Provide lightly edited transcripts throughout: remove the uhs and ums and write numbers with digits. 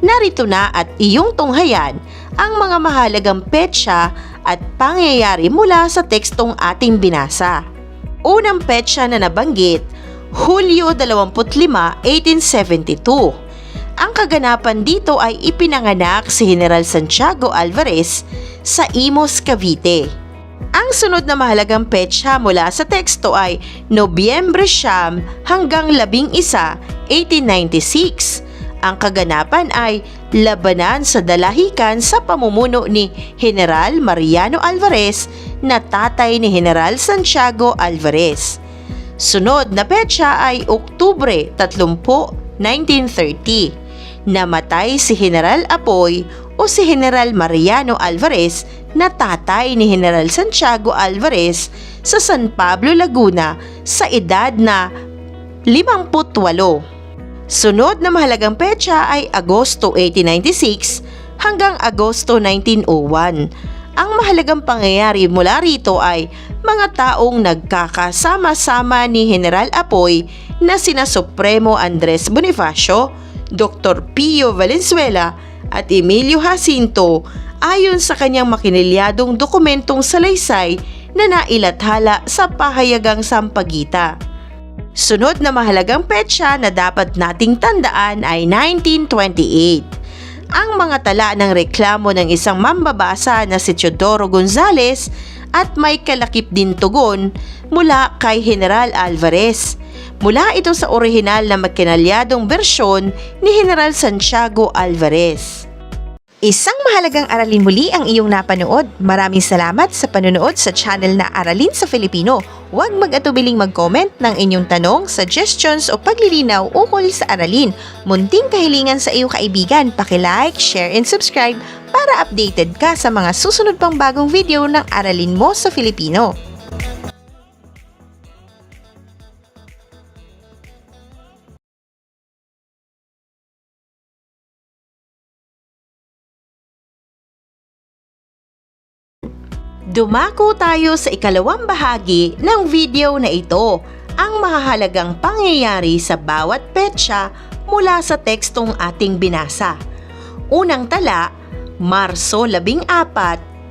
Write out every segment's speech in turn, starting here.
narito na at iyong tunghayan ang mga mahalagang petsa at pangyayari mula sa tekstong ating binasa. Unang petsa na nabanggit, Hulyo 25, 1872. Ang kaganapan dito ay ipinanganak si General Santiago Alvarez sa Imus, Cavite. Ang sunod na mahalagang petsa mula sa teksto ay Nobyembre 9 hanggang 11, 1896. Ang kaganapan ay labanan sa dalahican sa pamumuno ni General Mariano Alvarez na tatay ni General Santiago Alvarez. Sunod na petsa ay Oktubre 30, 1930. Namatay si General Apoy o si General Mariano Alvarez na tatay ni General Santiago Alvarez sa San Pablo, Laguna sa edad na 58. Sunod na mahalagang petsa ay Agosto 1896 hanggang Agosto 1901. Ang mahalagang pangyayari mula rito ay mga taong nagkakasama-sama ni General Apoy na sina Supremo Andres Bonifacio, Dr. Pio Valenzuela at Emilio Jacinto ayon sa kanyang makinilyadong dokumentong salaysay na nailathala sa pahayagang Sampaguita. Sunod na mahalagang petsa na dapat nating tandaan ay 1928. Ang mga tala ng reklamo ng isang mambabasa na si Teodoro Gonzales at may kalakip din tugon mula kay General Alvarez. Mula ito sa orihinal na makinalyadong bersyon ni General Santiago Alvarez. Isang mahalagang aralin muli ang iyong napanood. Maraming salamat sa panonood sa channel na Aralin sa Filipino. Huwag mag-atubiling mag-comment ng inyong tanong, suggestions o paglilinaw ukol sa aralin. Munting kahilingan sa iyong kaibigan, paki-like, share and subscribe para updated ka sa mga susunod pang bagong video ng Aralin mo sa Filipino. Dumako tayo sa ikalawang bahagi ng video na ito, ang mahahalagang pangyayari sa bawat petsa mula sa tekstong ating binasa. Unang tala, Marso 14,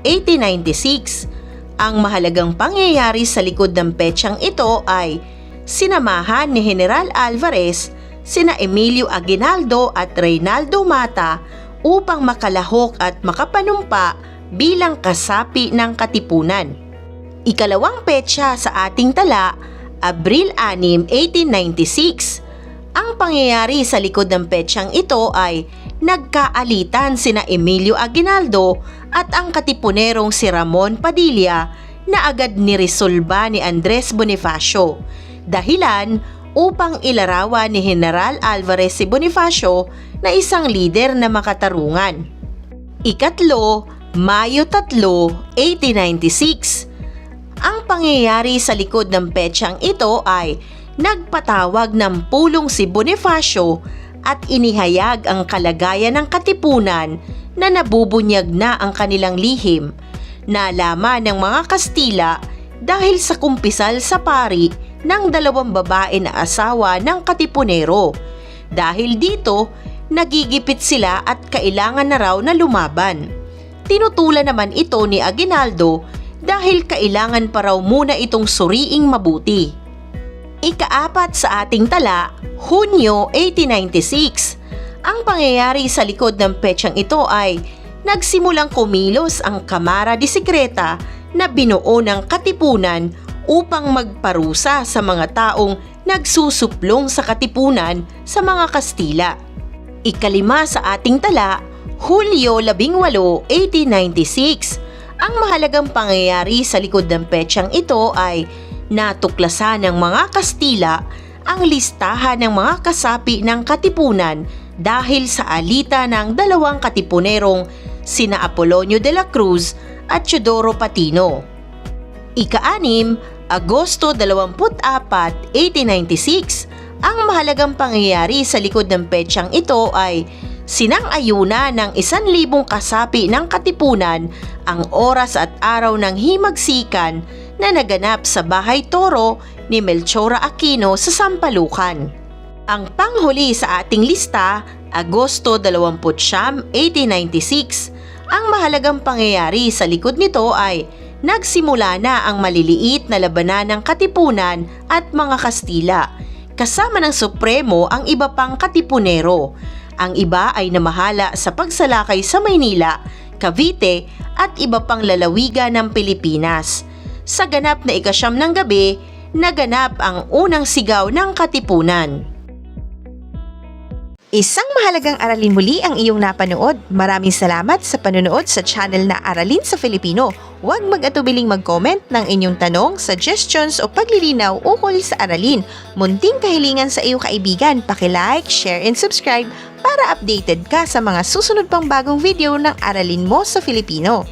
1896. Ang mahalagang pangyayari sa likod ng petsang ito ay sinamahan ni General Alvarez sina Emilio Aguinaldo at Reynaldo Mata upang makalahok at makapanumpa bilang kasapi ng katipunan. Ikalawang petsa sa ating tala, Abril 6, 1896. Ang pangyayari sa likod ng petsang ito ay nagkaalitan sina Emilio Aguinaldo at ang katipunerong si Ramon Padilla na agad niresolba ni Andres Bonifacio. Dahilan upang ilarawan ni General Alvarez si Bonifacio na isang lider na makatarungan. Ikatlo, Mayo 3, 1896. Ang pangyayari sa likod ng petsang ito ay nagpatawag ng pulong si Bonifacio at inihayag ang kalagayan ng katipunan na nabubunyag na ang kanilang lihim. Nalaman ng mga Kastila dahil sa kumpisal sa pari ng dalawang babae na asawa ng katipunero. Dahil dito, nagigipit sila at kailangan na raw na lumaban. Tinutulan naman ito ni Aguinaldo dahil kailangan pa raw muna itong suriing mabuti. Ikaapat sa ating tala, Hunyo 1896. Ang pangyayari sa likod ng petsang ito ay nagsimulang kumilos ang Kamara de Secreta na binuo ng katipunan upang magparusa sa mga taong nagsusuplong sa katipunan sa mga Kastila. Ikalima sa ating tala, Hulyo 18, 1896. Ang mahalagang pangyayari sa likod ng petsang ito ay natuklasan ng mga Kastila ang listahan ng mga kasapi ng katipunan dahil sa alitan ng dalawang katipunerong sina Apolonio de la Cruz at Teodoro Patino. Ika-6, Agosto 24, 1896. Ang mahalagang pangyayari sa likod ng petsang ito ay sinang-ayuna ng 1,000 kasapi ng katipunan ang oras at araw ng himagsikan na naganap sa Bahay Toro ni Melchora Aquino sa Sampalucan. Ang panghuli sa ating lista Agosto 29, 1896. Ang mahalagang pangyayari sa likod nito ay nagsimula na ang maliliit na labanan ng Katipunan at mga Kastila. Kasama ng Supremo ang iba pang Katipunero. Ang iba ay namahala sa pagsalakay sa Maynila, Cavite at iba pang lalawigan ng Pilipinas. Sa ganap na ika-9 ng gabi, naganap ang unang sigaw ng Katipunan. Isang mahalagang aralin muli ang iyong napanood. Maraming salamat sa panonood sa channel na Aralin sa Filipino. Huwag mag-atubiling mag-comment ng inyong tanong, suggestions o paglilinaw ukol sa aralin. Munting kahilingan sa iyong kaibigan, paki-like, share and subscribe para updated ka sa mga susunod pang bagong video ng Aralin mo sa Filipino.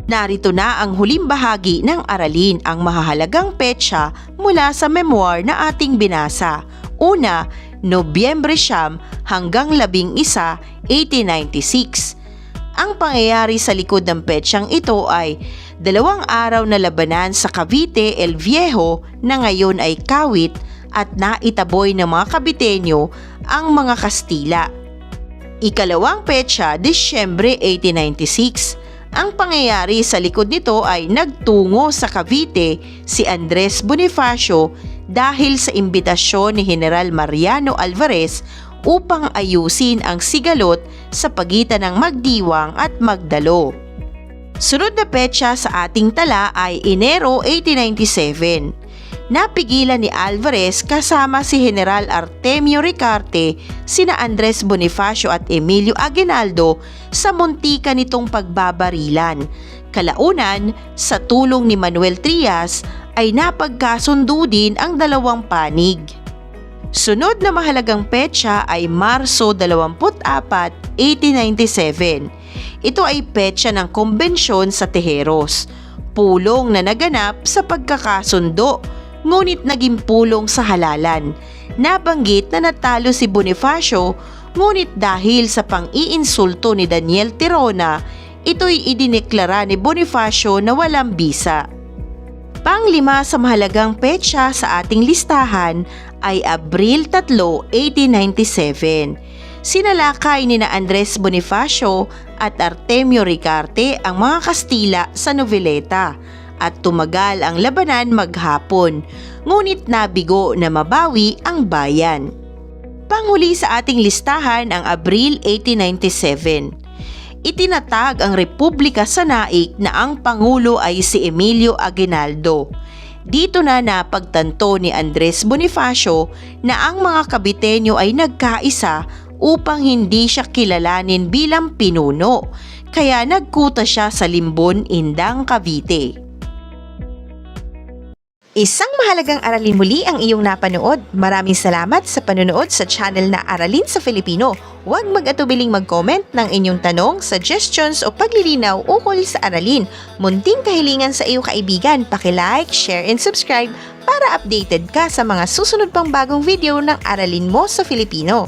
Narito na ang huling bahagi ng aralin, ang mahahalagang petsa mula sa memoir na ating binasa. Una, Nobyembre 9 hanggang 11, 1896. Ang pangyayari sa likod ng petsang ito ay 2 araw na labanan sa Cavite El Viejo na ngayon ay Kawit at naitaboy ng mga Caviteño ang mga Kastila. Ikalawang petsa, Disyembre 1896. Ang pangyayari sa likod nito ay nagtungo sa Cavite si Andres Bonifacio dahil sa imbitasyon ni General Mariano Alvarez upang ayusin ang sigalot sa pagitan ng Magdiwang at Magdalo. Sunod na petsa sa ating tala ay Enero 1897. Napigilan ni Alvarez kasama si General Artemio Ricarte sina Andres Bonifacio at Emilio Aguinaldo sa muntika nitong pagbabarilan. Kalaunan, sa tulong ni Manuel Trias ay napagkasundo din ang dalawang panig. Sunod na mahalagang petsa ay Marso 24, 1897. Ito ay petsa ng kombensyon sa Tejeros. Pulong na naganap sa pagkakasundo, ngunit naging pulong sa halalan. Nabanggit na natalo si Bonifacio, ngunit dahil sa pang-iinsulto ni Daniel Tirona, ito'y idineklara ni Bonifacio na walang bisa. Pang-5 sa mahalagang petsa sa ating listahan ay Abril 3, 1897. Sinalakay ni Andres Bonifacio at Artemio Ricarte ang mga Kastila sa Noveleta at tumagal ang labanan maghapon, ngunit nabigo na mabawi ang bayan. Panghuli sa ating listahan ang Abril 1897. Itinatag ang Republika sa Naik na ang Pangulo ay si Emilio Aguinaldo. Dito na napagtanto ni Andres Bonifacio na ang mga Caviteño ay nagkaisa upang hindi siya kilalanin bilang pinuno, kaya nagkuta siya sa Limbon, Indang, Cavite. Isang mahalagang aralin muli ang iyong napanood. Maraming salamat sa panonood sa channel na Aralin sa Filipino. Huwag mag-atubiling mag-comment ng inyong tanong, suggestions o paglilinaw ukol sa aralin. Munting kahilingan sa iyong kaibigan, paki-like, share and subscribe para updated ka sa mga susunod pang bagong video ng Aralin mo sa Filipino.